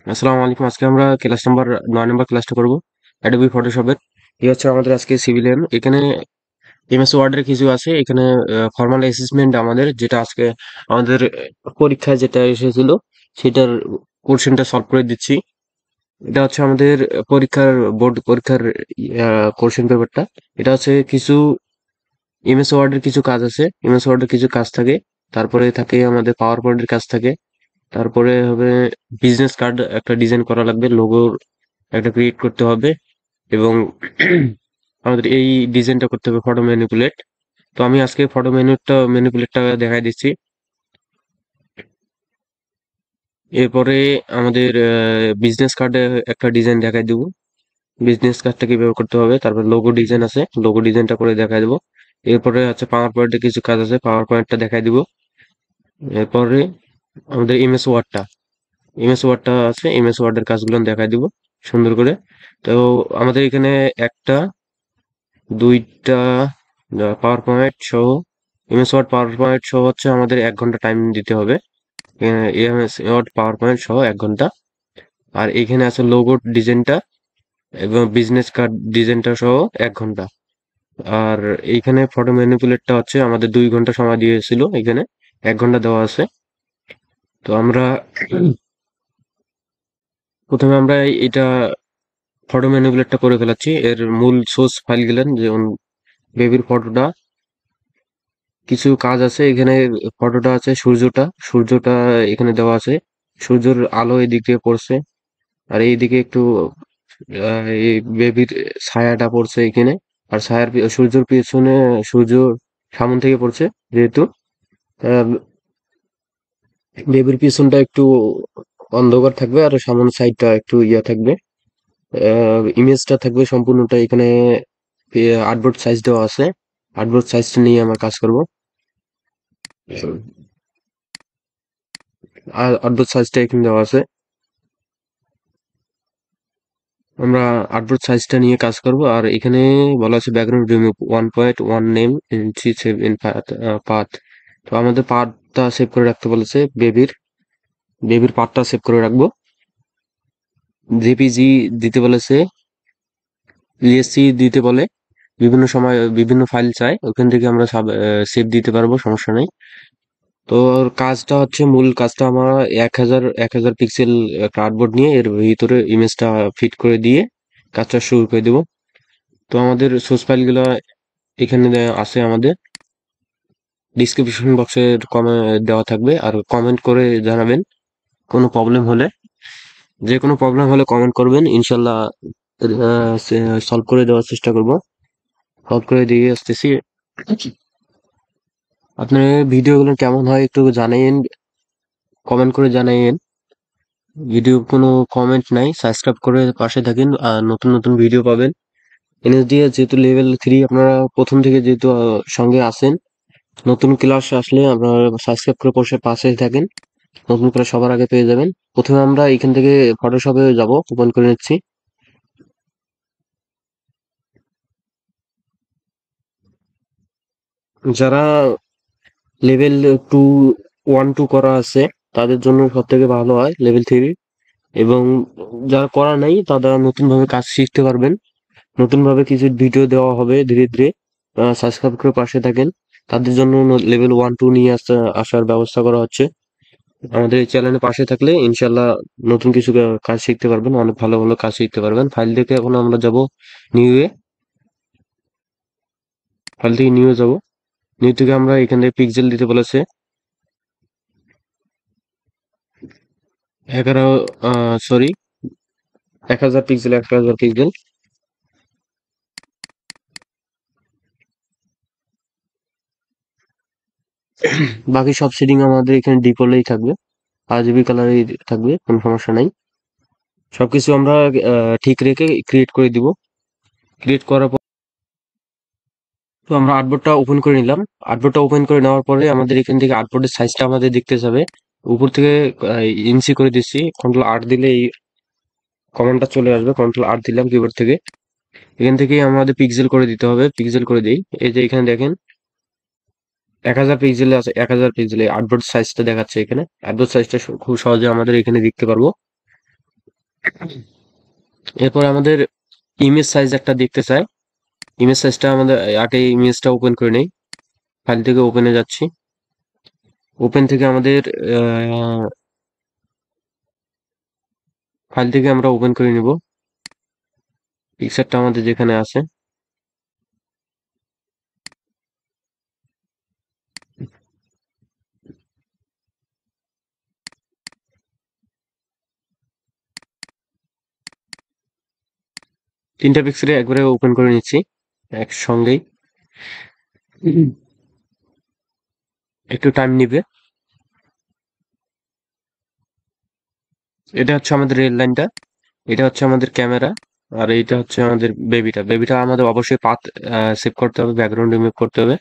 আসসালামু আলাইকুম। আজকে আমরা ক্লাস নাম্বার 9 নম্বর ক্লাসটা করব অ্যাডোবি ফটোশপের। এই হচ্ছে আমাদের আজকে সিভিলিয়ান। এখানে এমএস ওয়ার্ডের কিছু আছে, এখানে ফর্মাল অ্যাসেসমেন্ট আমাদের, যেটা আজকে আমাদের পরীক্ষায় যেটা এসেছিল সেটার কোশ্চেনটা সলভ করে দিচ্ছি। এটা হচ্ছে আমাদের পরীক্ষার বোর্ড পরীক্ষার কোশ্চেন পেপারটা। এটা হচ্ছে কিছু এমএস ওয়ার্ডের কিছু কাজ আছে, এমএস ওয়ার্ডের কিছু কাজ থাকে, তারপরে থাকে আমাদের পাওয়ার পয়েন্টের কাজ থাকে, তারপরে হবে বিজনেস কার্ড একটা ডিজাইন করা লাগবে, লোগোর একটা ক্রিয়েট করতে হবে, এবং আমাদের এই ডিজাইনটা করতে হবে ফটো ম্যানিপুলেট। তো আমি আজকে ফটো ম্যানিপুলেটটা দেখাই দিচ্ছি। এরপরে আমাদের বিজনেস কার্ডে একটা ডিজাইন দেখাই দিব, বিজনেস কার্ডটা কিভাবে করতে হবে। তারপর লোগো ডিজাইন আছে, লোগো ডিজাইনটা করে দেখাই দেবো। এরপরে হচ্ছে পাওয়ার পয়েন্টে কিছু কাজ আছে, পাওয়ার পয়েন্টটা দেখাই দিব। এরপরে আমাদের এমএস ওয়ার্ডটা আছে, এমএস ওয়ার্ডের কাজগুলো দেখাই দিব সুন্দর করে। তো আমাদের এখানে একটা, দুইটা পাওয়ার পয়েন্ট সহ, এমএস ওয়ার্ড পাওয়ার পয়েন্ট সহ হচ্ছে আমাদের 1 ঘন্টা টাইম দিতে হবে। এমএস ওয়ার্ড পাওয়ার পয়েন্ট সহ 1 ঘন্টা। আর এখানে আছে লোগো ডিজাইনটা এবং বিজনেস কার্ড ডিজাইনটা সহ 1 ঘন্টা। আর এইখানে ফটো ম্যানিপুলেটটা হচ্ছে আমাদের 2 ঘন্টা সময় দিয়েছিল, এখানে 1 ঘন্টা দেওয়া আছে। তো আমরা প্রথমে আমরা এটা ফটো ম্যানিপুলেটটা করে ফেলাচ্ছি। এর মূল সোর্স ফাইল গেলেন, যেমন বেবির ফটোটা, কিছু কাজ আছে এখানে। ফটোটা আছে সূর্যটা এখানে দেওয়া আছে, সূর্যের আলো এদিক দিয়ে পড়ছে, আর এইদিকে একটু এই বেবির ছায়াটা পড়ছে এখানে। আর সূর্যের পিছনে, সূর্য সামন থেকে পড়ছে যেহেতু, আহ, বেবির পিছনটা একটু অন্ধকার থাকবে আর সামন সাইডটা একটু ইয়া থাকবে। ইমেজটা থাকবে সম্পূর্ণটা এখানে। আর্টবোর্ড সাইজ দেওয়া আছে, আর্টবোর্ড সাইজটা নিয়ে আমরা কাজ করব। আর আর্টবোর্ড সাইজটা এখানে দেওয়া আছে, আমরা আর্টবোর্ড সাইজটা নিয়ে কাজ করব। আর এখানে বলা আছে background remove 1.1 name inch save in path. তো আমাদের পাথটা সেভ করে রাখতে বলেছে, বেবির পাথটা সেভ করে রাখবো। জেপিজি দিতে বলেছে, ইএসসি দিতে বলে, বিভিন্ন সময় বিভিন্ন ফাইল চাই, ওখান থেকে আমরা সেভ দিতে পারবো, সমস্যা নেই। তো ওর কাজটা হচ্ছে, মূল কাজটা আমরা 1000 পিক্সেল কার্ডবোর্ড নিয়ে এর ভিতরে ইমেজটা ফিট করে দিয়ে কাজটা শুরু করে দেবো। তো আমাদের সোর্স ফাইলগুলো এখানে আছে, আমাদের ডিসক্রিপশন বক্সে দেওয়া থাকবে, আর কমেন্ট করে জানাবেন কোনো প্রবলেম হলে। যে কোনো প্রবলেম হলে কমেন্ট করবেন, ইনশাল্লাহ সলভ করে দেওয়ার চেষ্টা করব, সলভ করে দিয়ে আসতেছি। আপনার ভিডিওগুলো কেমন হয় একটু জানাইন, কমেন্ট করে জানাইন। ভিডিও কোনো কমেন্ট নাই, সাবস্ক্রাইব করে পাশে থাকেন, আর নতুন নতুন ভিডিও পাবেন। এনএসডিএ যেহেতু লেভেল 3, আপনারা প্রথম থেকে যেহেতু সঙ্গে আসেন, নতুন ক্লাস আসলে আপনারা সাবস্ক্রাইব করে পাশে থাকেন, নতুন ক্লাস সবার আগে পেয়ে যাবেন। প্রথমে আমরা এখান থেকে ফটোশপে যাব, ওপেন করে নিচ্ছি। যারা লেভেল 2, 1-2 করা আছে তাদের জন্য সব থেকে ভালো হয় লেভেল 3। এবং যারা করা নাই তারা নতুন ভাবে কাজ শিখতে পারবেন, নতুন ভাবে কিছু ভিডিও দেওয়া হবে ধীরে ধীরে। সাবস্ক্রাইব করে পাশে থাকেন, তাদের জন্য লেভেল 1-2 নিয়ে আসার ব্যবস্থা করা হচ্ছে। আমাদের এই চ্যানেলের পাশে থাকলে ইনশাল্লাহ নতুন কিছু কাজ শিখতে পারবেন, অনেক ভালো ভালো কাজ শিখতে পারবেন। ফাইল থেকে এখন আমরা যাব নিউ এ, ফাইল থেকে নিউ এ যাব। নিউ থেকে আমরা এখান থেকে পিক্সেল দিতে বলেছে 11, সরি, 1000 পিক্সেল, 1000 পিক্সেল। বাকি সব সেটিং আমাদের এখানে ডিফল্টেই থাকবে, আরজিবি কালারেই থাকবে, কোনো সমস্যা নাই। সবকিছু আমরা ঠিক রেখে ক্রিয়েট করে দিব। ক্রিয়েট করার পর তো আমরা আর্টবোর্ডটা ওপেন করে নিলাম। আর্টবোর্ডটা ওপেন করে নেওয়ার পরে আমাদের এখান থেকে আর্টবোর্ডের সাইজটা আমাদের দেখতে যাবে। উপর থেকে ইঞ্চি করে দিচ্ছি, কন্ট্রোল 8 দিলে এই কমান্ডটা চলে আসবে। কন্ট্রোল 8 দিলাম কিবোর্ড থেকে। এখান থেকে আমাদের পিক্সেল করে দিতে হবে, পিক্সেল করে দিই। এই যে এখানে দেখেন 1000 পিক্সেলে আছে, 1000 পিক্সেলে আর্টবোর্ড সাইজটা দেখাচ্ছে এখানে। আর্টবোর্ড সাইজটা খুব সহজে আমাদের এখানে দেখতে পারবো। এরপর আমাদের ইমেজ সাইজ একটা দেখতে চাই। ইমেজ সাইজটা আমাদের আগে ইমেজটা ওপেন করে নেই। ফাইল থেকে ওপেনে যাচ্ছি। ওপেন থেকে আমাদের ফাইল থেকে আমরা ওপেন করে নিব পিকচারটা আমাদের যেখানে আছে। তিনটা পিক্সেলে একবারে ওপেন করে নিচ্ছি একসঙ্গেই। একটু টাইম নিবে। এটা হচ্ছে আমাদের রেল লাইনটা, এটা হচ্ছে আমাদের ক্যামেরা, আর এইটা হচ্ছে আমাদের বেবিটা। বেবিটা আমাদের অবশ্যই পাথ সেভ করতে হবে, ব্যাকগ্রাউন্ড রিমুভ করতে হবে।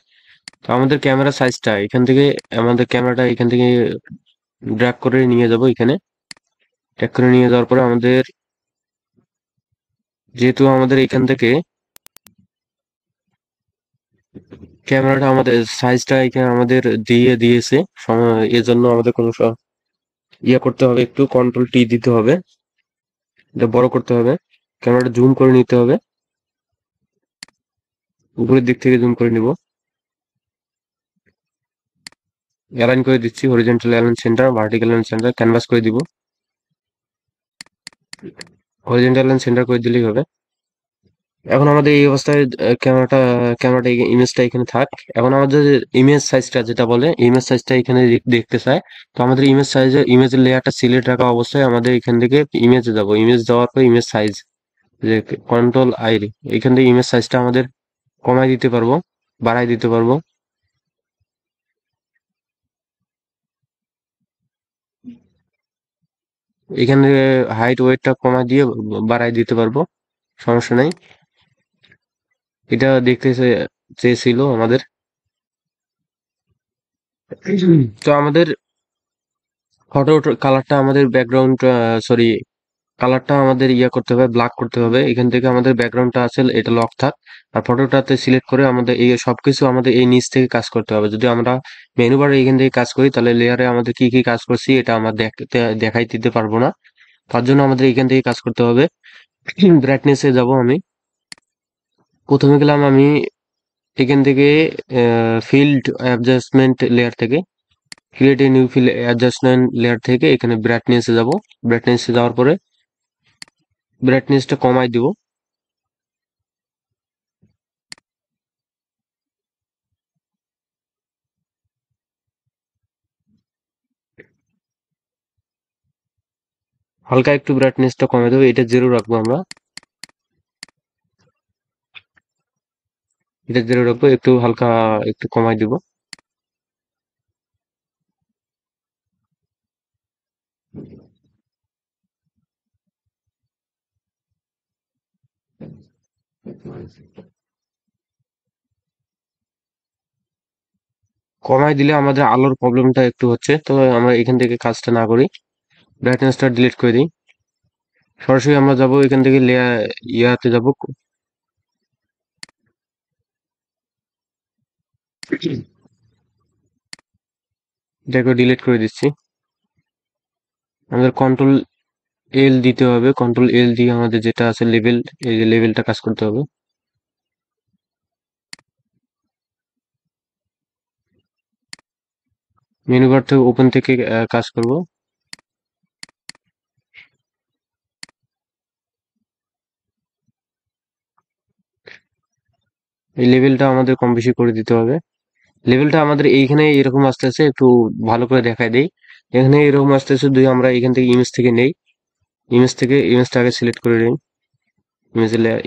তো আমাদের ক্যামেরা সাইজটা এখান থেকে, আমাদের ক্যামেরাটা এখান থেকে ড্র্যাগ করে নিয়ে যাব এখানে। ড্র্যাগ করে নিয়ে যাওয়ার পরে আমাদের, যেহেতু আমাদের এখান থেকে ক্যামেরাটা আমাদের সাইজটা এখানে আমাদের দিয়ে দিয়েছে, এজন্য আমাদের কোনো ইয়ে করতে হবে, একটু কন্ট্রোল টি দিতে হবে, এটা বড় করতে হবে, ক্যামেরাটা জুম করে নিতে হবে, উপরের দিক থেকে জুম করে নিব। অ্যালাইন করে দিচ্ছি, horizontal align centre, vertical align centre, canvas করে দিব। হরিজন্টাল অ্যালাইন সেন্টার করে দিলেই হবে। এখন আমাদের এই অবস্থায় ক্যামেরাটা ইমেজটা এখানে থাক। এখন আমাদের ইমেজ সাইজটা যেটা বলে, ইমেজ সাইজটা এখানে দেখতে চায়। তো আমাদের ইমেজের লেয়ারটা সিলেক্ট রাখা অবস্থায় আমাদের এখান থেকে ইমেজে যাব। ইমেজ যাওয়ার পর ইমেজ সাইজ, যে কন্ট্রোল আই, এখান থেকে ইমেজ সাইজটা আমাদের কমাই দিতে পারবো, বাড়াই দিতে পারবো। এখানে হাইট ওয়েটটা কমাই দিয়ে বাড়াই দিতে পারবো, সমস্যা নাই। এটা দেখতে চেয়েছিল আমাদের। তো আমাদের ফটো কালারটা আমাদের ব্যাকগ্রাউন্ড, সরি, কালারটা আমাদের ইয়া করতে হবে, ব্ল্যাক করতে হবে। এখান থেকে আমাদের ব্যাকগ্রাউন্ডটা আছে এটা লক থাক, আর ফটোটাতে সিলেক্ট করে আমাদের এই সবকিছু আমাদের এই নিচ থেকে কাজ করতে হবে। যদি আমরা মেনু বারে এখান থেকে কাজ করি তাহলে লেয়ারে আমাদের কি কি কাজ করছি এটা আমরা দেখাই দিতে পারবো না। তার জন্য আমাদের এখান থেকে কাজ করতে হবে। ব্রাইটনেসে যাব আমি। প্রথমে গেলাম আমি এখান থেকে ফিল্ড অ্যাডজাস্টমেন্ট লেয়ার থেকে, create a new field adjustment layer থেকে এখানে ব্রাইটনেসে যাব। ব্রাইটনেসে যাওয়ার পরে ব্রাইটনেসটা কমাই দিব। হালকা একটু ব্রাইটনেসটা কমাই দেবো, এটা জিরো রাখবো আমরা। এটা জিরো রাখবো, একটু হালকা একটু কমাই দিব। কমাই দিলে আমাদের আলোর প্রবলেমটা একটু হচ্ছে, তো আমরা এখান থেকে কাজটা না করি, ব্রাইটনেসটা ডিলিট করে দিই। সরাসরি আমরা যাব এখান থেকে লেয়ার, ইয়াতে যাব, এটাকে ডিলিট করে দিচ্ছি। আমাদের কন্ট্রোল এল দিতে হবে, কন্ট্রোল এল দিয়ে আমাদের যেটা আছে লেভেল, এই যে লেভেলটা কাজ করতে হবে। মেনু বার থেকে ওপেন থেকে কাজ করব। এই লেভেলটা আমাদের কম বেশি করে দিতে হবে। লেভেলটা আমাদের এইখানে এরকম আসতেছে, একটু ভালো করে দেখাই দেই। এখানে এরকম আসতেছে, যদি আমরা এখান থেকে ইমেজ থেকে নেই, ইমেজটা আগে সিলেক্ট করে নিই।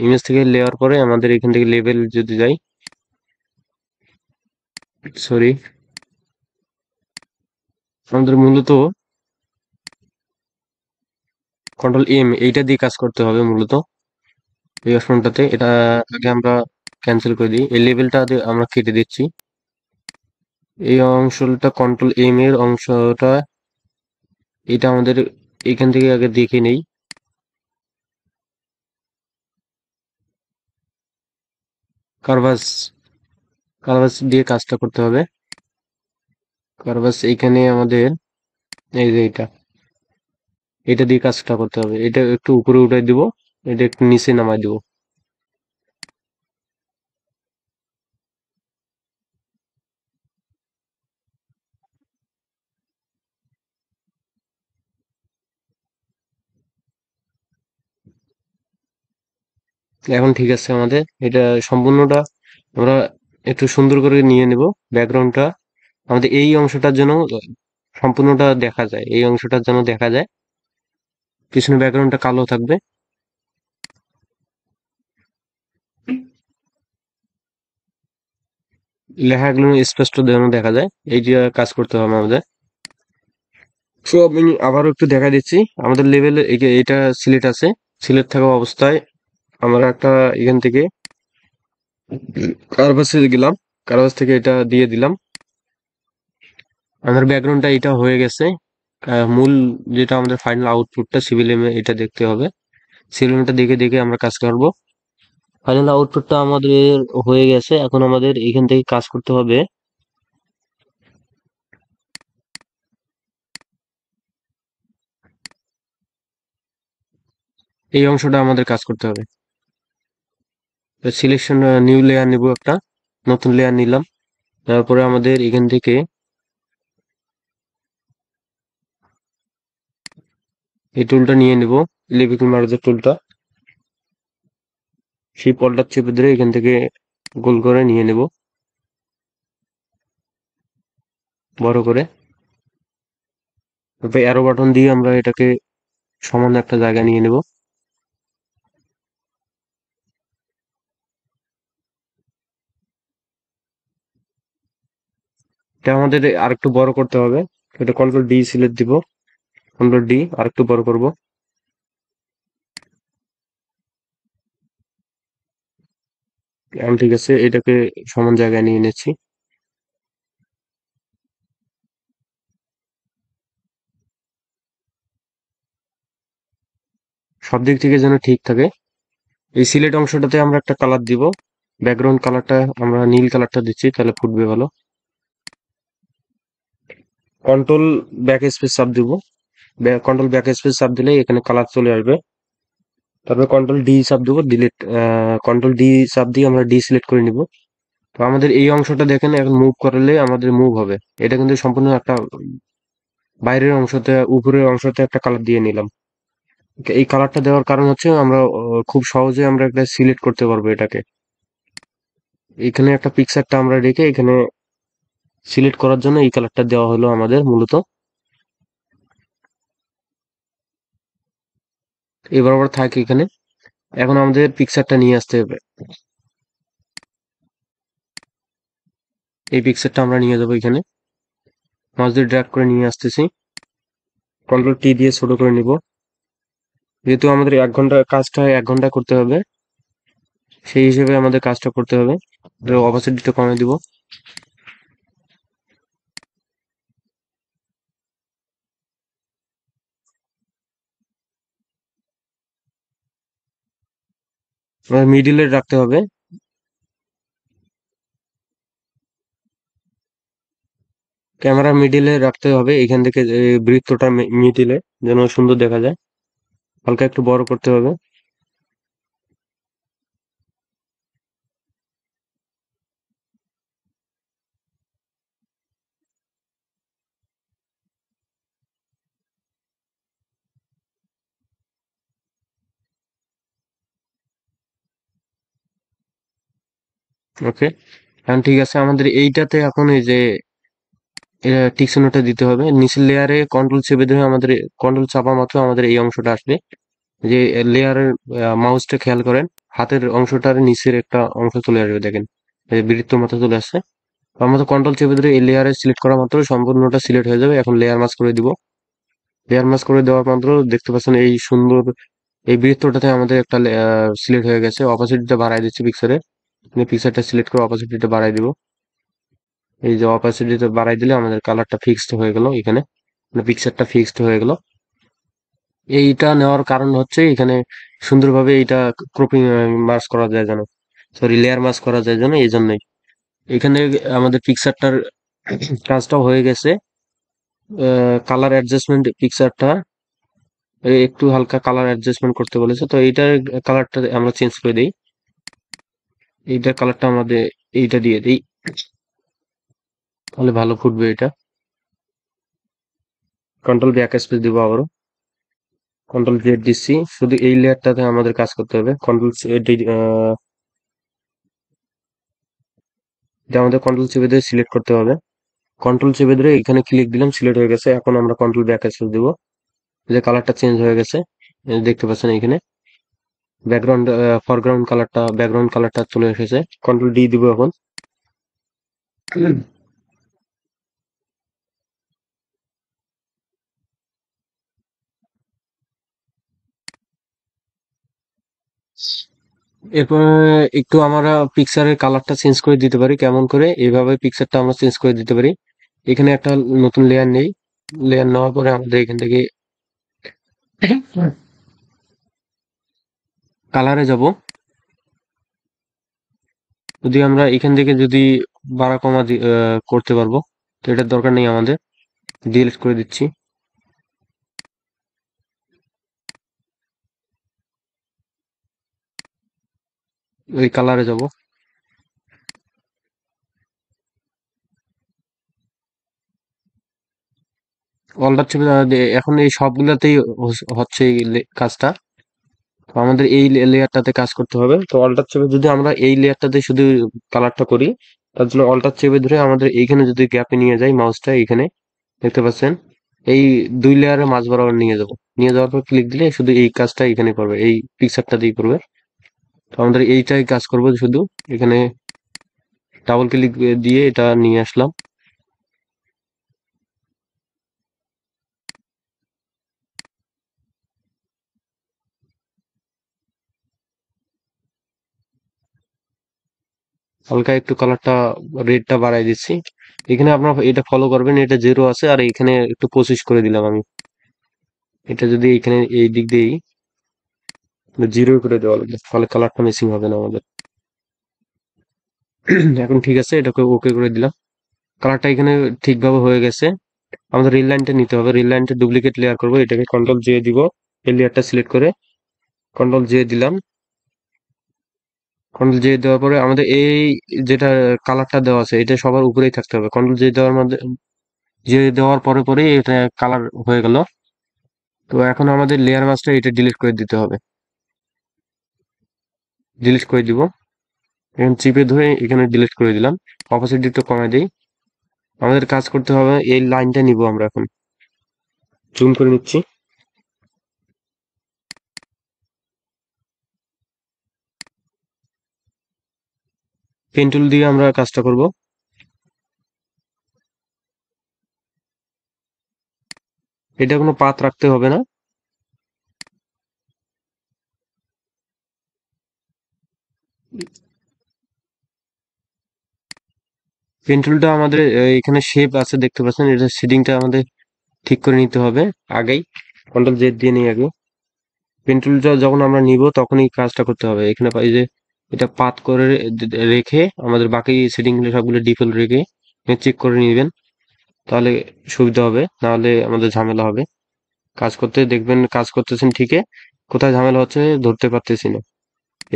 ইমেজ থেকে নেওয়ার পরে আমাদের এখান থেকে লেভেল যদি যাই, সরি, আমাদের মূলত কন্ট্রোল এম এইটা দিয়ে কাজ করতে হবে মূলত। এই অপশনটাতে এটা আগে আমরা ক্যান্সেল করে দিই, এই লেভেলটা আমরা কেটে দিচ্ছি। এই অংশটা কন্ট্রোল এম এর অংশটা, এটা আমাদের এখান থেকে আগে দেখে নেই। কারভাস, কারভাস দিয়ে কাজটা করতে হবে। কারভাস এইখানে আমাদের, এই যে এটা, এটা দিয়ে কাজটা করতে হবে। এটা একটু উপরে উঠাই দিব, এটা একটু নিচে নামাই দিব। এখন ঠিক আছে আমাদের এটা সম্পূর্ণটা আমরা একটু সুন্দর করে নিয়ে নেব। ব্যাকগ্রাউন্ডটা আমাদের এই অংশটার জন্য সম্পূর্ণটা দেখা যায়, এই অংশটার জন্য দেখা যায়, পিছনে ব্যাকগ্রাউন্ডটা কালো থাকবে। লেখাগুলো স্পষ্ট যেন দেখা যায়, এই যে কাজ করতে হবে আমাদের। সো আমি আবারও একটু দেখা দিচ্ছি। আমাদের লেভেলে এটা সিলেক্ট আছে, সিলেক্ট থাকা অবস্থায় আমরা একটা এখান থেকে কারভাসে গেলাম, কারভাস থেকে এটা দিয়ে দিলাম। আমাদের ব্যাকগ্রাউন্ডটা এটা হয়ে গেছে। মূল যেটা আমাদের ফাইনাল আউটপুটটা সিভিলিয়ামে এটা দেখতে হবে। সিভিলিয়ামটা দেখে দেখে আমরা কাজ করব। ফাইনাল আউটপুটটা আমাদের হয়ে গেছে, এখন আমাদের এখান থেকে কাজ করতে হবে। এই অংশটা আমাদের কাজ করতে হবে। সিলেকশন নিউ লেয়ার নিব, একটা নতুন লেয়ার নিলাম। তারপরে আমাদের এখান থেকে এই টুলটা নিয়ে নিব, ইলেকট্রিক মার্জার টুলটা। সেই পলটা চেপে ধরে এখান থেকে গোল করে নিয়ে নেব, বড় করে। তারপরে অ্যারো বাটন দিয়ে আমরা এটাকে সমান একটা জায়গা নিয়ে নেব। এটা আমাদের আরেকটু বড় করতে হবে। এটা কন্ট্রোল ডি সিলেক্ট দিব, কন্ট্রোল ডি আরেকটু বড় করব। এখন ঠিক আছে, এটাকে সমান জায়গায় নিয়ে নিচ্ছি। সব দিক থেকে যেন ঠিক থাকে। এই সিলেট অংশটাতে আমরা একটা কালার দিব, ব্যাকগ্রাউন্ড কালারটা আমরা নীল কালারটা দিচ্ছি, তাহলে ফুটবে ভালো। কন্ট্রোল ব্যাক স্পেস চাপ দিব, কন্ট্রোল ব্যাক স্পেস চাপ দিলে এখানে কালার চলে আসবে। তারপরে কন্ট্রোল ডি চাপ দিব, ডিলিট। কন্ট্রোল ডি চাপ দিয়ে আমরা ডি সিলেক্ট করে নিব। তো আমাদের এই অংশটা দেখেন এখন মুভ করলে আমাদের মুভ হবে। এটা কিন্তু সম্পূর্ণ একটা বাইরের অংশতে, উপরের অংশতে একটা কালার দিয়ে নিলাম। এই কালারটা দেওয়ার কারণ হচ্ছে আমরা খুব সহজে আমরা একটা সিলেক্ট করতে পারবো এটাকে। এখানে একটা পিকচারটা আমরা রেখে এখানে সিলেক্ট করার জন্য এই কালারটা দেওয়া হলো আমাদের মূলত। এবার আবার থাকে এখানে। এখন আমাদের পিকচারটা নিয়ে আসতে হবে। এই পিকচারটা আমরা নিয়ে যাবো এখানে, মাউস দিয়ে ড্র্যাগ করে নিয়ে আসতেছি। কন্ট্রোল টি দিয়ে ছোট করে নিব। যেহেতু আমাদের 1 ঘন্টা কাজটা 1 ঘন্টা করতে হবে, সেই হিসেবে আমাদের কাজটা করতে হবে। অপাসিটিটা কমে দিব। মিডিলে রাখতে হবে। ক্যামেরা মিডিলে রাখতে হবে, এখান থেকে বৃত্তটা মিডিলে যেন সুন্দর দেখা যায়। হালকা একটু বড় করতে হবে। ওকে, এখন ঠিক আছে। আমাদের এইটাতে এখন এই যে টিক চিহ্নটা দিতে হবে। নিচের লেয়ারে কন্ট্রোল চেপে ধরে আমাদের কন্ট্রোল চাপা মাত্র আমাদের এই অংশটা আসবে। যে লেয়ারের মাউসটা খেয়াল করেন, হাতের অংশটার নিচের একটা অংশ চলে আসবে, দেখেন এই বৃত্তর মতো চলে আসছে। আমরা কন্ট্রোল চেপে ধরে এই লেয়ারে সিলেক্ট করা মাত্র সম্পূর্ণটা সিলেক্ট হয়ে যাবে। এখন লেয়ার মাস্ক করে দিব। লেয়ার মাস্ক করে দেওয়ার মাত্র দেখতে পাচ্ছেন এই সুন্দর এই বৃত্তটাতে আমাদের একটা সিলেক্ট হয়ে গেছে। অপাসিটিটা বাড়াই দিচ্ছি পিকচারে, পিকচারটা সিলেক্ট করে অপাসিটিটা বাড়াই দিব। এই যে অপাসিটিটা বাড়াই দিলে আমাদের কালারটা ফিক্সড হয়ে গেল এখানে, মানে পিকচারটা ফিক্সড হয়ে গেল। এইটা নেওয়ার কারণ হচ্ছে এখানে সুন্দরভাবে এইটা ক্রপিং মার্জ করা যায় যেন, সরি লেয়ার মার্জ করা যায় যেন, এই জন্যই। এখানে আমাদের পিকচারটার কাজটাও হয়ে গেছে। কালার অ্যাডজাস্টমেন্ট পিকচারটা একটু হালকা কালার অ্যাডজাস্টমেন্ট করতে বলেছে, তো এইটার কালারটা আমরা চেঞ্জ করে দিই। এইটার কালারটা আমাদের এইটা দিয়ে দিই, তাহলে ভালো ফুটবে এটা। কন্ট্রোল ব্যাক স্পেস দিব আবারও, কন্ট্রোল জেড দিচ্ছি। শুধু এই লেয়ারটাতে আমাদের কাজ করতে হবে। এটা আমাদের কন্ট্রোল চেপে ধরে সিলেক্ট করতে হবে। কন্ট্রোল চেপে ধরে এখানে ক্লিক দিলাম, সিলেক্ট হয়ে গেছে। এখন আমরা কন্ট্রোল ব্যাক স্পেস দিব, যে কালারটা চেঞ্জ হয়ে গেছে, এই যে দেখতে পাচ্ছেন এখানে ব্যাকগ্রাউন্ড ব্যাকগ্রাউন্ড কালারটা চলে এসেছে। কন্ট্রোল ডি দিব এখন। এরপর একটু আমরা পিকচারের কালারটা চেঞ্জ করে দিতে পারি। কেমন করে? এইভাবে পিকচারটা আমরা চেঞ্জ করে দিতে পারি। এখানে একটা নতুন লেয়ার নেই, লেয়ার নেওয়ার পরে আমাদের এখান থেকে কালারে যাব। যদি আমরা এখান থেকে যদি বাড়া কমা করতে পারবো, তো এটার দরকার নেই আমাদের, ডিলিট করে দিচ্ছি। ওই কালারে যাব, অল্টার চেপে এখন এই সবগুলাতেই হচ্ছে এই কাজটা। তো আমাদের এই লেয়ারটাতে কাজ করতে হবে। তো অল্টার চেপে যদি আমরা এই লেয়ারটাতে শুধু কালারটা করি, তার জন্য অল্টার চেপে ধরে আমাদের এইখানে যদি গ্যাপে নিয়ে যাই মাউসটা, এইখানে দেখতে পাচ্ছেন এই দুই লেয়ারের মাঝ বরাবর নিয়ে যাব। নিয়ে যাওয়ার পর ক্লিক দিলে শুধু এই কাজটা এখানে করবে, এই পিকচারটাতেই করবে। তো আমাদের এইটাই কাজ করবো শুধু। এখানে ডাবল ক্লিক দিয়ে এটা নিয়ে আসলাম। হালকা একটু কালারটা রেডটা বাড়াই দিচ্ছি। এখানে আপনার এটা ফলো করবেন, এটা 0 আছে, আর এখানে একটু 25 করে দিলাম আমি। এটা যদি এখানে এই দিক দিয়েই 0 করে দেওয়া লাগবে, তাহলে কালারটা মিসিং হবে না আমাদের। এখন ঠিক আছে, এটাকে ওকে করে দিলাম। কালারটা এখানে ঠিকভাবে হয়ে গেছে। আমাদের রিল লাইনটা নিতে হবে। রিল লাইনটা ডুপ্লিকেট লেয়ার করবো, এটাকে কন্ট্রোল জে দিব। এই লেয়ারটা সিলেক্ট করে কন্ট্রোল জে দিলাম। কন্ট্রোল জে দেওয়ার পরে আমাদের এই যেটা কালারটা দেওয়া আছে এটা সবার উপরেই থাকতে হবে। কন্ট্রোল জে দেওয়ার মধ্যে জে দেওয়ার পরে পরে এটা কালার হয়ে গেল। তো এখন আমাদের লেয়ার মাস্কটা এটা ডিলিট করে দিতে হবে। ডিলিট করে দিব, এখন চিপে ধরে এখানে ডিলিট করে দিলাম। অপাসিটি একটু কমাই দিই। আমাদের কাজ করতে হবে, এই লাইনটা নিব আমরা এখন, জুম করে নিচ্ছি। পেন টুল দিয়ে আমরা কাজটা করব। এটা কোনো পাত রাখতে হবে না। পেন টুলটা আমাদের এখানে শেপ আছে দেখতে পাচ্ছেন, এটা শেডিংটা আমাদের ঠিক করে নিতে হবে আগেই। কন্ট্রোল জেড দিয়ে নিই আগে। পেন টুলটা যখন আমরা নিব তখনই কাজটা করতে হবে। এখানে পাই যে এটা পাত করে রেখে আমাদের বাকি সেটিং সবগুলো ডিফল্ট রেখে চেক করে নেবেন, তাহলে সুবিধা হবে। নাহলে আমাদের ঝামেলা হবে কাজ করতে। দেখবেন কাজ করতেছেন ঠিকই, কোথায় ঝামেলা হচ্ছে ধরতে পারতেছি না,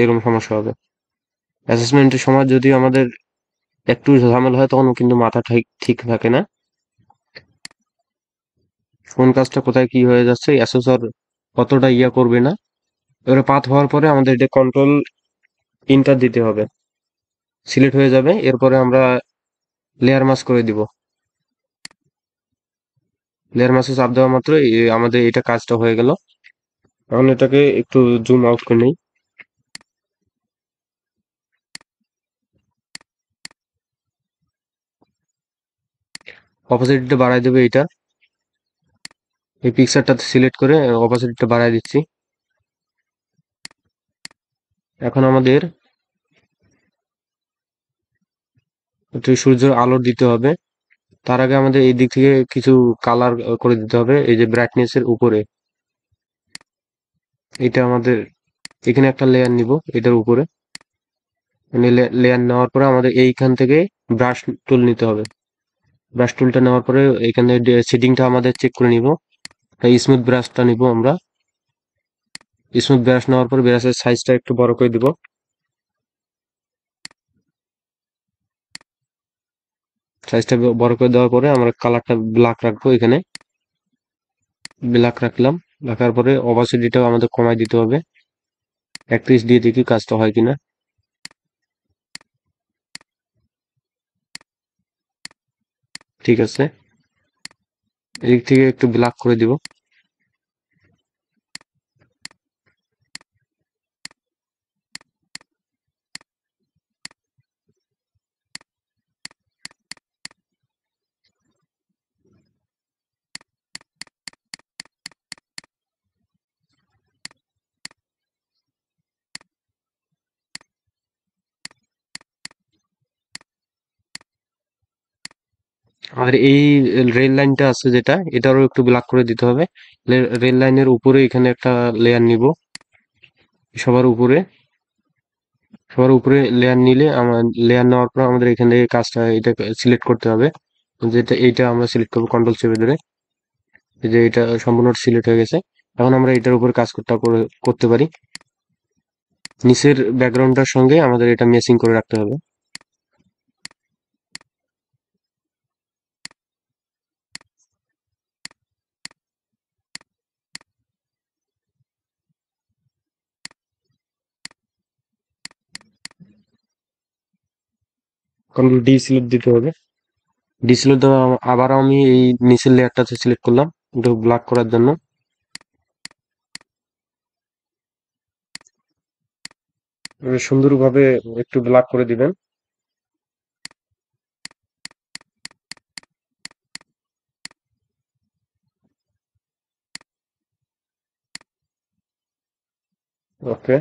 এরকম সমস্যা হবে। অ্যাসেসমেন্টের সময় যদি আমাদের একটু ঝামেলা হয় তখন কিন্তু মাথা ঠিক ঠিক থাকে না, কোন কাজটা কোথায় কি হয়ে যাচ্ছে অ্যাসেসর কতটা ইয়া করবে না। এবারে পাত হওয়ার পরে আমাদের এটা কন্ট্রোল ইন্টার দিতে হবে, সিলেক্ট হয়ে যাবে। এরপরে আমরা লেয়ার মাস্ক করে দিব। লেয়ার মাস্কে চাপ দেওয়া মাত্র আমাদের এটা কাজটা হয়ে গেল। এখন এটাকে একটু জুম আউট করে নেই। অপোজিটটা বাড়াই দেবে এটা, এই পিকচারটাতে সিলেক্ট করে অপোজিটটা বাড়াই দিচ্ছি। এখন আমাদের একটু সূর্যের আলো দিতে হবে। তার আগে আমাদের এই দিক থেকে কিছু কালার করে দিতে হবে। এই যে ব্রাইটনেস এর উপরে, এটা আমাদের এখানে একটা লেয়ার নিব এটার উপরে। লেয়ার নেওয়ার পরে আমাদের এইখান থেকে ব্রাশ টুল নিতে হবে। ব্রাশ টুলটা নেওয়ার পরে এখানে সেটিংটা আমাদের চেক করে নিব। স্মুথ ব্রাশটা নিব আমরা। স্মুথ ব্রাশ নেওয়ার পর ব্রাশের সাইজটা একটু বড় করে দিব। সাইজটা বড় করে দেওয়ার পরে আমরা কালারটা ব্ল্যাক রাখবো এখানে। ব্ল্যাক রাখলাম। রাখার পরে অপাসিটিটাও আমাদের কমাই দিতে হবে। 31 দিয়ে দেখি কাজটা হয় কিনা। ঠিক আছে। এদিক থেকে একটু ব্ল্যাক করে দিব। আমাদের এই রেল লাইনটা আছে যেটা, এটারও একটু ব্ল্যাক করে দিতে হবে। রেল লাইনের উপরে এখানে একটা লেয়ার নিব। সবার উপরে সবার উপরে লেয়ার নিলে আমার লেয়ার নেওয়ার পর আমাদের এখান থেকে কাজটা এটা সিলেক্ট করতে হবে। যেটা এইটা আমরা সিলেক্ট করবো কন্ট্রোল চেপে ধরে। এই যে এটা সম্পূর্ণ সিলেক্ট হয়ে গেছে। এখন আমরা এটার উপর কাজ করতে পারি। নিচের ব্যাকগ্রাউন্ডটার সঙ্গে আমাদের এটা ম্যাচিং করে রাখতে হবে। কন্ট্রোল ডি সিলেক্ট দিতে হবে। ডি সিলেক্ট দেওয়া আবার আমি এই নিচের লেয়ারটাতে সিলেক্ট করলাম একটু ব্ল্যাক করার জন্য। সুন্দরভাবে একটু ব্ল্যাক করে দিবেন। ওকে,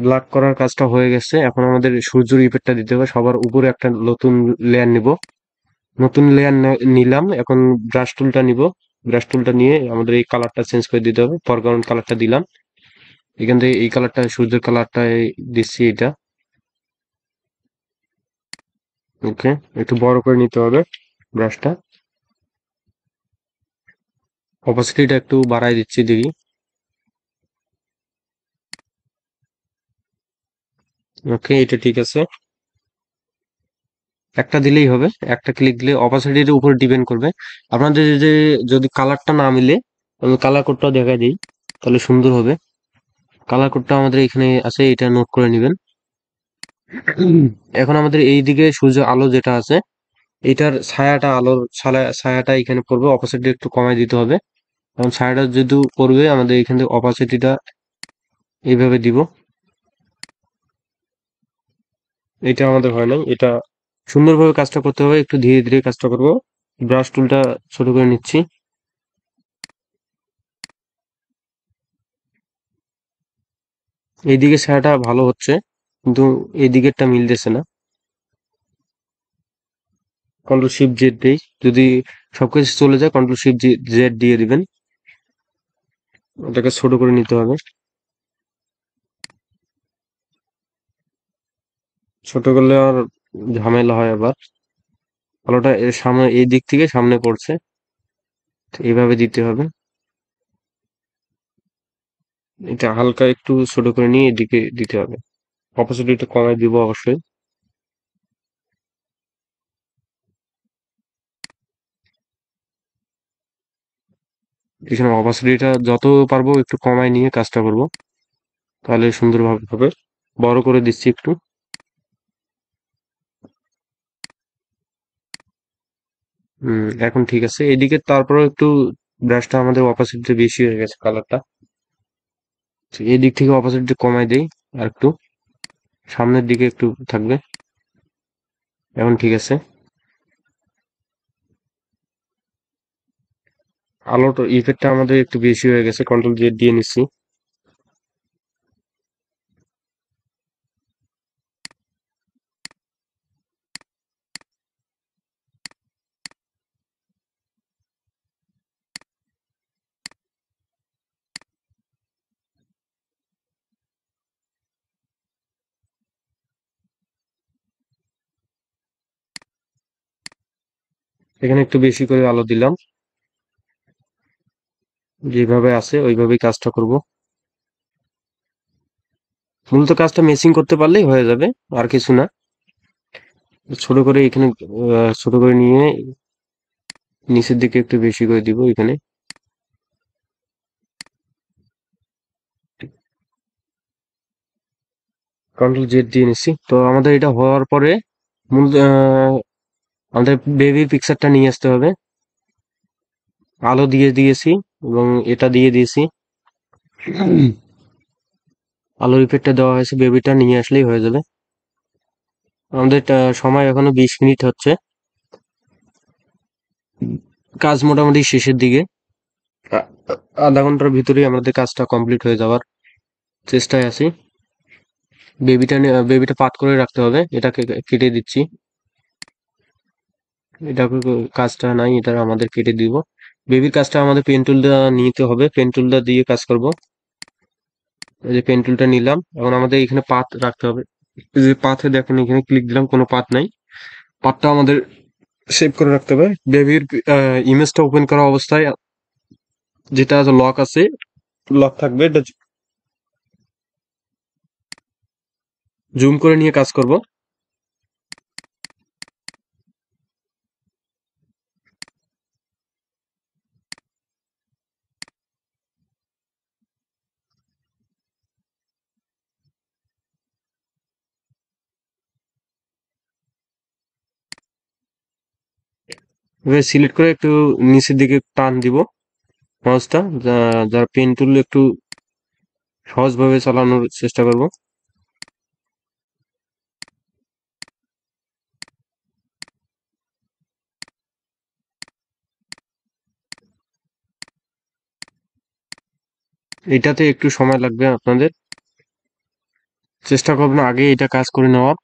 ব্ল্যাক করার কাজটা হয়ে গেছে। এখন আমাদের সূর্যের ইফেক্টটা দিতে হবে। সবার উপরে একটা নতুন লেয়ার নিব। নতুন লেয়ার নিলাম। এখন ব্রাশ টুলটা নিব। ব্রাশ টুলটা নিয়ে আমাদের এই কালারটা চেঞ্জ করে দিতে হবে। ফরগ্রাউন্ড কালারটা দিলাম। এখান থেকে এই কালারটা সূর্যের কালারটা দিচ্ছি এটা। ওকে, একটু বড় করে নিতে হবে ব্রাশটা। অপাসিটিটা একটু বাড়াই দিচ্ছি দেখি। ওকে, এটা ঠিক আছে। একটা দিলেই হবে। একটা ক্লিক দিলে অপাসিটির উপর ডিপেন্ড করবে। আপনাদের যে যদি কালারটা না মিলে আমি কালার কোডটা দেখাই দিই, তাহলে সুন্দর হবে। কালার কোডটা আমাদের এখানে আছে, এটা নোট করে নেবেন। এখন আমাদের এই দিকে সূর্য আলো যেটা আছে, এটার ছায়াটা আলোর ছায়াটা এখানে পড়বে। অপাসিটি একটু কমাই দিতে হবে। এখন ছায়াটা যেহেতু পড়বে আমাদের এখান থেকে অপাসিটিটা এইভাবে দিব। এটা আমাদের হয় নাই। এটা সুন্দরভাবে কাজটা করতে হবে। একটু ধীরে ধীরে কাজটা করব। ব্রাশ টুলটা ছোট করে নিচ্ছি। এইদিকে ছায়াটা ভালো হচ্ছে, কিন্তু এই দিকেরটা মিলতেছে না। কন্ট্রোল শিফট জেড দেই। যদি সবকিছু চলে যায় কন্ট্রোল শিফট জেড দিয়ে দিবেন। ওটাকে ছোট করে নিতে হবে। ছোট করলে আর ঝামেলা হয় আবার। আলোটা এর সামনে এই দিক থেকে সামনে পড়ছে, তো এইভাবে দিতে হবে। এটা হালকা একটু ছোট করে নিয়ে এদিকে দিতে হবে। অপোজিটটা কমাই দিব অবশ্যই। এখানে অপাসিটিটা যত পারবো একটু কমাই নিয়ে কাজটা করব, তাহলে সুন্দরভাবে হবে। বড় করে দিচ্ছি একটু। এখন ঠিক আছে। এদিকে তারপরেও একটু ব্রাশটা আমাদের অপাসিটিতে বেশি হয়ে গেছে কালারটা। এই দিক থেকে অপাসিটি কমাই দেই আর একটু। সামনের দিকে একটু থাকবে। এখন ঠিক আছে। আলোটা ইফেক্টটা আমাদের একটু বেশি হয়ে গেছে, কন্ট্রোল জেড দিয়ে নিচ্ছি। এখানে একটু বেশি করে আলো দিলাম। যেভাবে আছে ওইভাবেই কাজটা করব। মূলত কাজটা মেসিং করতে পারলেই হয়ে যাবে, আর কিছু না। ছোট করে এখানে ছোট করে নিয়ে নিচের দিকে একটু বেশি করে দিব এখানে। কন্ট্রোল জেড দিয়ে নিচ্ছি। তো আমাদের এটা হওয়ার পরে মূল আমাদের বেবির পিকচারটা নিয়ে আসতে হবে। আলো দিয়ে দিয়েছি এবং এটা দিয়ে দিয়েছি। আলোর ইফেক্টটা দেওয়া হয়েছে, বেবিটা নিয়ে আসলেই হয়ে যাবে। আমাদের সময় এখনো 20 মিনিট হচ্ছে, কাজ মোটামুটি শেষের দিকে। আ- আধা ঘন্টার ভিতরেই আমাদের কাজটা কমপ্লিট হয়ে যাওয়ার চেষ্টায় আছি। বেবিটা পাত করে রাখতে হবে, এটাকে কেটে দিচ্ছি। এটা কাজটা নাই, এটা আমাদের কেটে দিব। বেবির কাজটা আমাদের পেন টুলটা নিতে হবে, পেন টুলটা দিয়ে কাজ করব। এই যে পেন টুলটা নিলাম, এখন আমাদের এখানে পাত রাখতে হবে। এই যে পাথে দেখেন এখানে ক্লিক দিলাম, কোনো পাত নাই। পাতটা আমাদের সেভ করে রাখতে হবে। বেবির ইমেজটা ওপেন করা অবস্থায় যেটা লক আছে, লক থাকবে, এটা জুম করে নিয়ে কাজ করব। এবার সিলেক্ট করে একটু নিচের দিকে টান দিব মাউসটা, যার পেন টুল একটু সহজভাবে চালানোর চেষ্টা করব। এটাতে একটু সময় লাগবে আপনাদের, চেষ্টা করবেন আগে এটা কাজ করে নেওয়ার।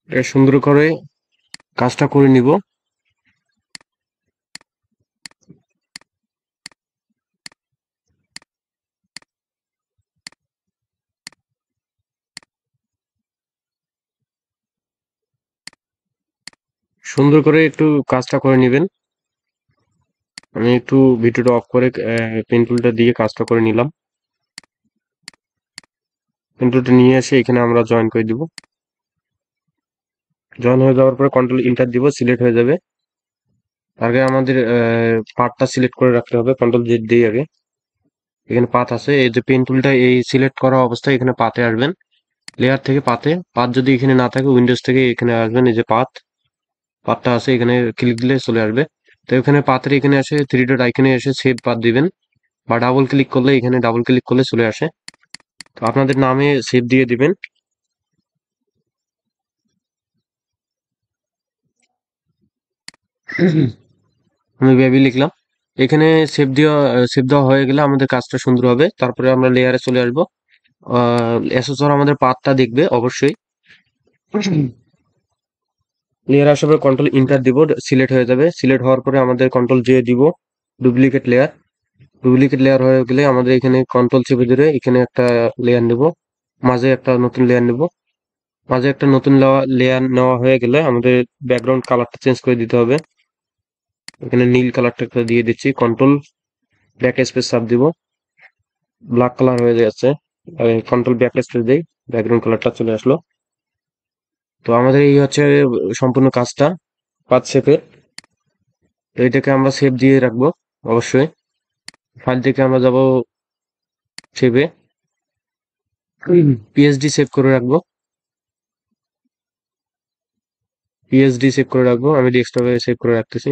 এটা সুন্দর করে কাজটা করে নিব। সুন্দর করে একটু কাজটা করে নেবেন। আমি একটু ভিডিওটা অফ করে পেন টুলটা দিয়ে কাজটা করে নিলাম। পেন টুলটা নিয়ে এসে এখানে আমরা জয়েন করে দিব। জয়েন হয়ে যাওয়ার পরে কন্ট্রোল ইন্টার দিব, সিলেক্ট হয়ে যাবে। আগে আমাদের পাথটা সিলেক্ট করে রাখতে হবে, কন্ট্রোল জেড দিয়ে আগে। এখানে পাথ আছে, এই যে পেন টুলটা এই সিলেক্ট করা অবস্থায় এখানে পাথে আসবেন। লেয়ার থেকে পাথে, পাথ যদি এখানে না থাকে উইন্ডোজ থেকে এখানে আসবেন। এই যে পাথটা আছে, এখানে ক্লিক দিলে চলে আসবে। তো এখানে পাথের এখানে আসে থ্রি ডট আইকনে এসে সেভ পাথ দিবেন, বা ডাবল ক্লিক করলে, এখানে ডাবল ক্লিক করলে চলে আসে। তো আপনাদের নামে সেভ দিয়ে দিবেন। আমি বেবি লিখলাম। এখানে সেভ দেওয়া হয়ে গেলে আমাদের কাজটা সুন্দর হবে। তারপরে আমরা লেয়ারে চলে আসবো। এসএসআর আমাদের পাথটা দেখবে অবশ্যই। লেয়ার আসার পরে কন্ট্রোল ইন্টার দিব, সিলেক্ট হয়ে যাবে। সিলেক্ট হওয়ার পরে আমাদের কন্ট্রোল জে দিব, ডুপ্লিকেট লেয়ার হয়ে গেলে আমাদের এখানে কন্ট্রোল চেপে ধরে এখানে একটা লেয়ার নেব, মাঝে একটা নতুন লেয়ার নেব। মাঝে একটা নতুন লেয়ার নেওয়া হয়ে গেলে আমাদের ব্যাকগ্রাউন্ড কালারটা চেঞ্জ করে দিতে হবে। এখানে নীল কালারটা একটা দিয়ে দিচ্ছি, কন্ট্রোল ব্যাক স্পেস চাপ দিব, ব্ল্যাক কালার হয়ে যাচ্ছে। কন্ট্রোল ব্যাক স্পেস দিই, ব্যাকগ্রাউন্ড কালারটা চলে আসলো। তো আমাদের এই হচ্ছে সম্পূর্ণ কাজটা পাঁচ শেপের। তো এটাকে আমরা সেভ দিয়ে রাখবো অবশ্যই। ফাইল থেকে আমরা যাব সেভে, পিএসডি সেভ করে রাখবো। পিএসডি সেভ করে রাখবো, আমি ডেস্কটপে সেভ করে রাখতেছি।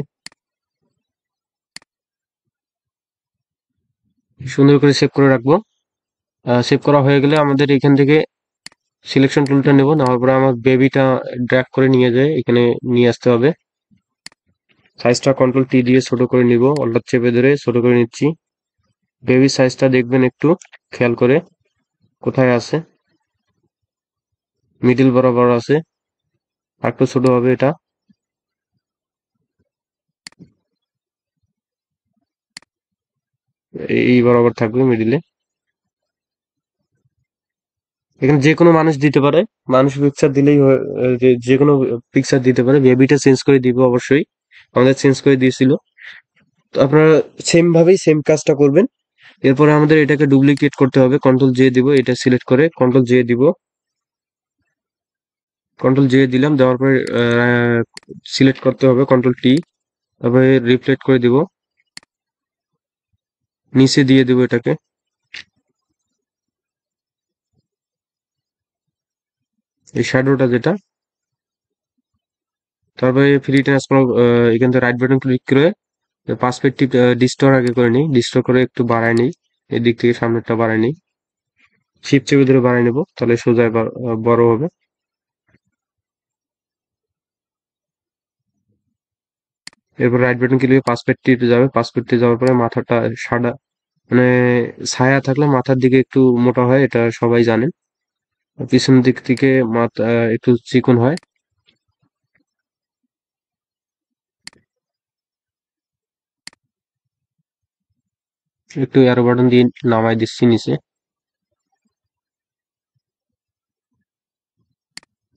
সুন্দর করে সেভ করে রাখবো। সেভ করা হয়ে গেলে আমাদের এখান থেকে সিলেকশন টুলটা নেব, নেওয়ার পরে আমার বেবিটা ড্র্যাগ করে নিয়ে যায় এখানে নিয়ে আসতে হবে। সাইজটা কন্ট্রোল টি দিয়ে ছোট করে নিব, অল্টার চেপে ধরে ছোট করে নিচ্ছি। বেবি সাইজটা দেখবেন একটু খেয়াল করে কোথায় আছে, মিডিল বরাবর আছে, আর একটু ছোট হবে এটা। এই বরাবর থাকবে মিডিলে। এখানে যে কোনো মানুষ দিতে পারে, মানুষ পিকচার দিলেই যে কোনো পিকচার দিতে পারে। বেবিটা চেঞ্জ করে দিব অবশ্যই, আমাদের চেঞ্জ করে দিয়েছিল। তো আপনারা সেম ভাবেই সেম কাজটা করবেন। এরপরে আমাদের এটাকে ডুপ্লিকেট করতে হবে, কন্ট্রোল জে দিব, এটা সিলেক্ট করে কন্ট্রোল জে দিব, কন্ট্রোল জে দিলাম, দেওয়ার পরে সিলেক্ট করতে হবে কন্ট্রোল টি, তারপরে রিফ্লেক্ট করে দিব, নিচে দিয়ে দিব এটাকে, এই শ্যাডোটা যেটা। তারপরে ফ্রি ট্রান্সফর্ম, এখান থেকে রাইট বাটন ক্লিক করে পার্সপেক্টিভ ডিস্টোর আগে করে নিই, ডিস্টোর করে একটু বাড়ায় নিই, এদিক থেকে সামনেরটা বাড়ায় নিই, শিফট চেপে ধরে বাড়ায় নেবো, তাহলে সোজা বড় হবে। এরপর রাইট বাটন ক্লিক করে পার্সপেক্টিভ যাবে, পার্সপেক্টিভ যাওয়ার পরে মাথাটা সাদা, মানে ছায়া থাকলে মাথার দিকে একটু মোটা হয়, এটা সবাই জানেন। পিছনের দিক থেকে মাথা একটু চিকন হয়। একটু অ্যারো বাটন দিয়ে নামাই দিচ্ছি নিচে।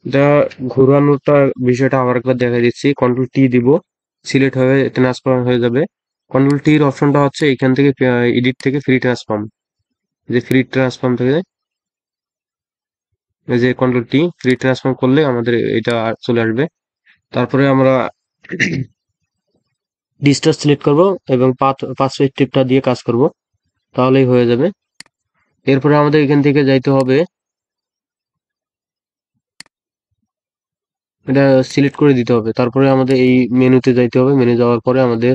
এটা ঘোরানোটা বিষয়টা আবার একবার দেখা দিচ্ছি, কন্ট্রোল টি দিব, সিলেক্ট হয়ে ট্রান্সফর্ম হয়ে যাবে। কন্ট্রোল টির অপশনটা হচ্ছে এখান থেকে এডিট থেকে ফ্রি ট্রান্সফর্ম, যে ফ্রি ট্রান্সফর্ম থেকে, এই যে কন্ট্রোল টি ফ্রি ট্রান্সফর্ম করলে আমাদের এটা চলে আসবে। তারপরে আমরা ডিসটেন্স সিলেক্ট করব এবং পার্সপেক্টিভটা দিয়ে কাজ করব, তাহলেই হয়ে যাবে। এরপরে আমাদের এখান থেকে যাইতে হবে, এটা সিলেক্ট করে দিতে হবে। তারপরে আমাদের এই মেনুতে যাইতে হবে, মেনু যাওয়ার পরে আমাদের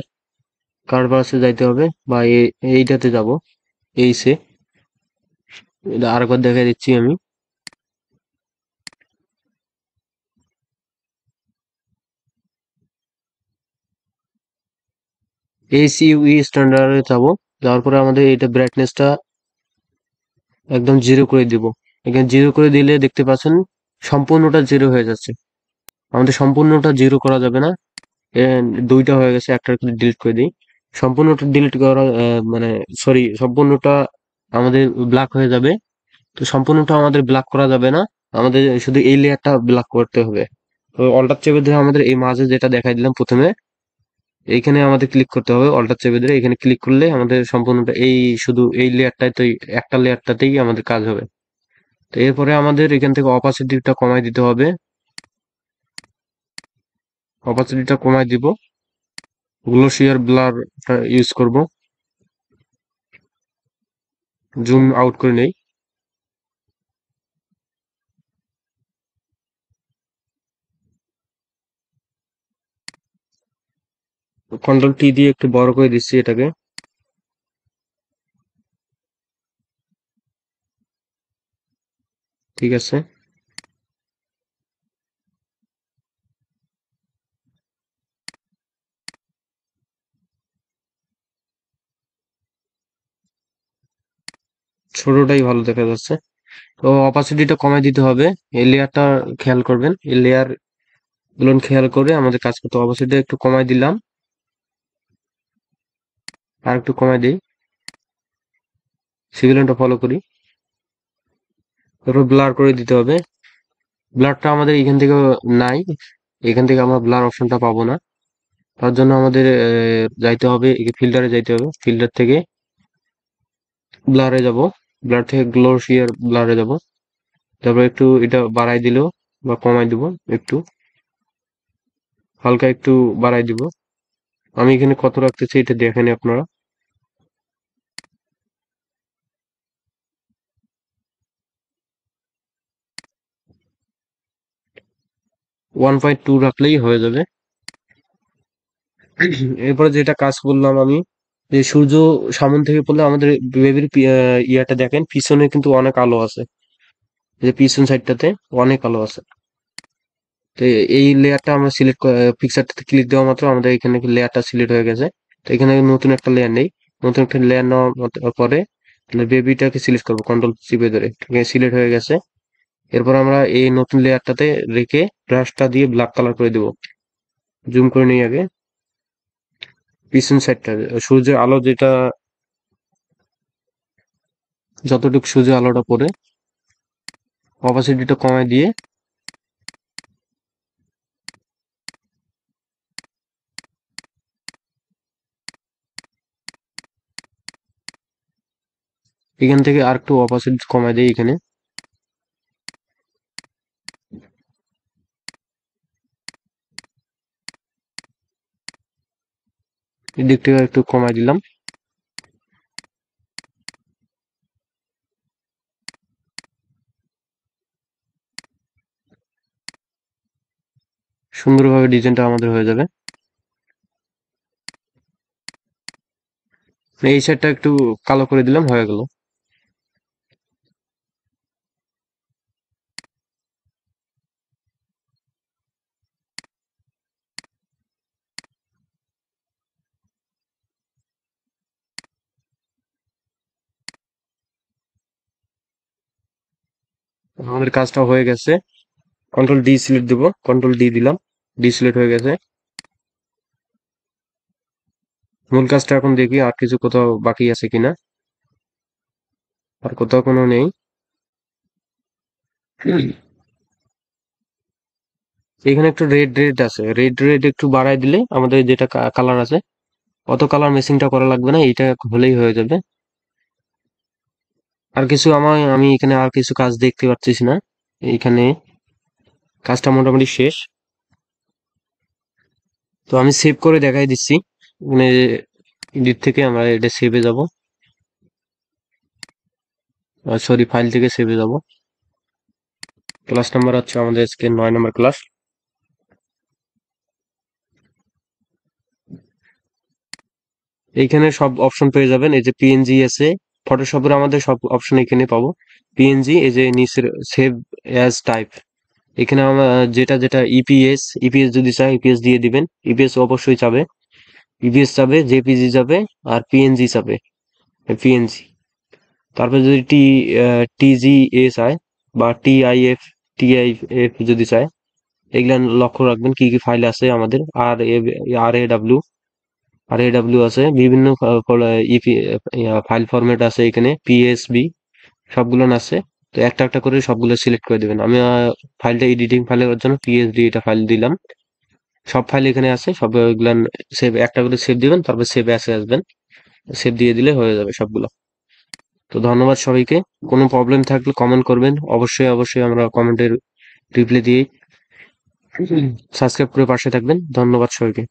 কার্ভার্সে যাইতে হবে, বা এইটাতে যাব, এইসে। এটা আরেকবার দেখা দিচ্ছি আমি। এইচইউই স্ট্যান্ডার্ডে যাব, যাওয়ার পরে আমাদের এটা ব্রাইটনেসটা একদম জিরো করে দিব। এখানে জিরো করে দিলে দেখতে পাচ্ছেন সম্পূর্ণটা জিরো হয়ে যাচ্ছে। আমাদের সম্পূর্ণটা জিরো করা যাবে না, এ, দুইটা হয়ে গেছে, একটা ডিলিট করে দিই। সম্পূর্ণটা ডিলিট করা মানে সরি, সম্পূর্ণটা আমাদের ব্ল্যাক হয়ে যাবে। তো সম্পূর্ণটা আমাদের ব্ল্যাক করা যাবে না, আমাদের শুধু এই লেয়ারটা ব্ল্যাক করতে হবে। তো অল্টার চেপে ধরে আমাদের এই মাঝে যেটা দেখাই দিলাম প্রথমে, এইখানে আমাদের ক্লিক করতে হবে, অল্টার চেপে ধরে এখানে ক্লিক করলে আমাদের সম্পূর্ণটা এই শুধু এই লেয়ারটাই, তো একটা লেয়ারটাতেই আমাদের কাজ হবে। তো এরপরে আমাদের এখান থেকে অপাসিটিটা কমাই দিতে হবে, অপাসিটিটা কমাই দিব, গ্লোসিয়ার ব্লার ইউজ করব, জুম আউট করে নেই। কন্ট্রোল টি দিয়ে একটু বড় করে দিচ্ছি এটাকে। ঠিক আছে, ছোটটাই ভালো দেখা যাচ্ছে। তো অপাসিটিটা কমাই দিতে হবে, এই লেয়ারটা খেয়াল করবেন, এই লেয়ার গুলো খেয়াল করে আমাদের কাজ করতে হবে। অপাসিটিটা একটু কমাই দিলাম, আর একটু কমাই দিই, সিভিলেন্টটা ফলো করি। তারপর ব্লার করে দিতে হবে, ব্লারটা আমাদের এখান থেকে নাই, এখান থেকে আমরা ব্লার অপশনটা পাবো না। তার জন্য আমাদের যাইতে হবে, ফিল্টারে যাইতে হবে, ফিল্টার থেকে ব্লারে যাব, ব্লার থেকে গ্লোসিয়ার ব্লারে যাব। তারপর একটু এটা বাড়াই দিলেও বা কমাই দিব, একটু হালকা একটু বাড়াই দিব। আমি এখানে কত রাখতেছি এটা দেখেন আপনারা। 1.2 রাখলেই হয়ে যাবে। এরপরে যেটা কাজ করলাম আমি, যে সূর্য সামন থেকে পড়লে আমাদের বেবির ইয়াটা দেখেন পিছনে কিন্তু অনেক আলো আছে, এই যে পিছন সাইডটাতে অনেক আলো আছে। তো এই লেয়ারটা আমরা সিলেক্ট, পিকচারটাতে ক্লিক দেওয়া মাত্র আমাদের এখানে লেয়ারটা সিলেক্ট হয়ে গেছে। তো এখানে নতুন একটা লেয়ার নেই, নতুন একটা লেয়ার নেওয়ার পরে বেবিটাকে সিলেক্ট করবো কন্ট্রোল চিপে ধরে, ঠিক আছে, সিলেক্ট হয়ে গেছে। এরপর আমরা এই নতুন লেয়ারটাতে রেখে ব্রাশটা দিয়ে ব্ল্যাক কালার করে দেবো। জুম করে নিই আগে পিছন সাইডটা, সূর্যের আলো যেটা, যতটুকু সূর্যের আলোটা পড়ে অপাসিটিটা কমায় দিয়ে এখান থেকে আর একটু অপাসিটি কমায় দিই এখানে। এই দিক থেকে একটু কমায় দিলাম। সুন্দরভাবে ডিজাইনটা আমাদের হয়ে যাবে। এই সাইডটা একটু কালো করে দিলাম, হয়ে গেল। আমাদের কাজটা হয়ে গেছে। কন্ট্রোল ডি সিলেক্ট দেবো, কন্ট্রোল ডি দিলাম, ডি সিলেক্ট হয়ে গেছে। মূল কাজটা এখন দেখি আর কিছু কোথাও বাকি আছে কিনা। আর কোথাও কোনো নেই। এখানে একটু রেড রেড আছে, রেড রেড একটু বাড়ায় দিলে আমাদের যেটা কালার আছে, অত কালার মেসিংটা করা লাগবে না, এইটা হলেই হয়ে যাবে। আর কিছু আমি এখানে আর কিছু কাজ দেখতে পাচ্ছি না। এইখানে কাজটা মোটামুটি শেষ। তো আমি সেভ করে দেখাই দিচ্ছি। মানে এডিট থেকে আমরা এটা সেভে যাব, সরি ফাইল থেকে সেভে যাব। ক্লাস নাম্বার হচ্ছে আমাদের আজকে 9 নম্বর ক্লাস। এইখানে সব অপশন পেয়ে যাবেন, এই যে পিএনজি আছে, ফটোশপের আমাদের সব অপশন এখানে পাবো। পিএনজি, এই যে নিচের সেভ অ্যাজ টাইপ, এখানে আমরা যেটা যেটা ইপিএস, ইপিএস যদি চাই ইপিএস দিয়ে দিবেন, ইপিএস অবশ্যই চাবে, ইপিএস চাবে, জেপিজি যাবে, আর পিএনজি চাবে, পিএনজি। তারপর যদি টিজিএ চায় বা টিআইএফ যদি চায়, এগুলা লক্ষ্য রাখবেন কি কি ফাইল আছে আমাদের। আর এ ডাব্লিউ, আছে বিভিন্ন ইপি ফাইল ফরম্যাট আছে এখানে, পিএসবি সবগুলো আছে। তো একটা একটা করে সবগুলো সিলেক্ট করে দিবেন। আমি ফাইলটা এডিটিং ফাইলের জন্য পিএসডি এটা ফাইল দিলাম। সব ফাইল এখানে আছে, সবগুলো সেভ একটা করে সেভ দিবেন, তারপর সেভ অ্যাসে আসবেন, সেভ দিয়ে দিলে হয়ে যাবে সবগুলো। তো ধন্যবাদ সবাইকে। কোনো প্রবলেম থাকলে কমেন্ট করবেন, অবশ্যই অবশ্যই আমরা কমেন্টের রিপ্লাই দিই। সাবস্ক্রাইব করে পাশে থাকবেন। ধন্যবাদ সবাইকে।